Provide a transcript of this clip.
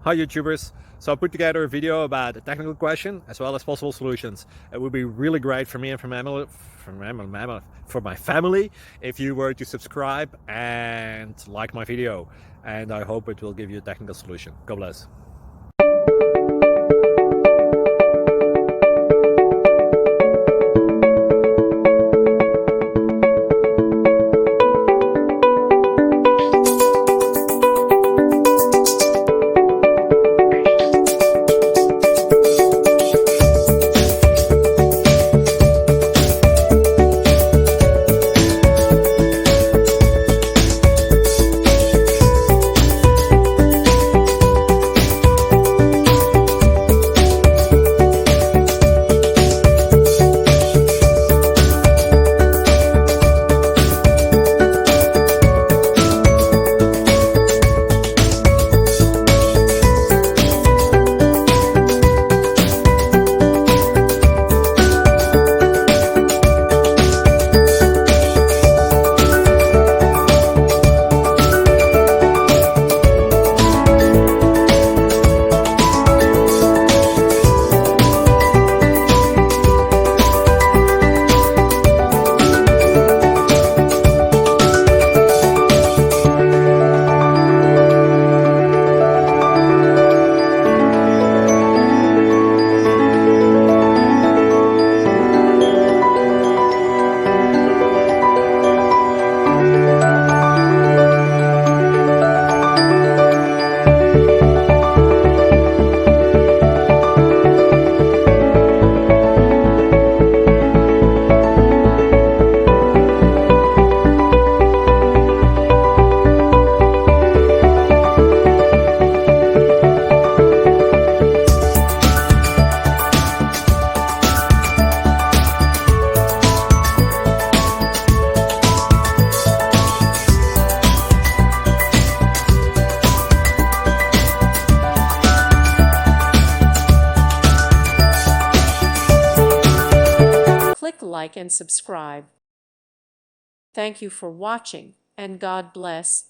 Hi YouTubers! So I put together a video about a technical question as well as possible solutions. It would be really great for me and for my family if you were to subscribe and like my video, and I hope it will give you a technical solution. God bless. Click like and subscribe. Thank you for watching, and God bless.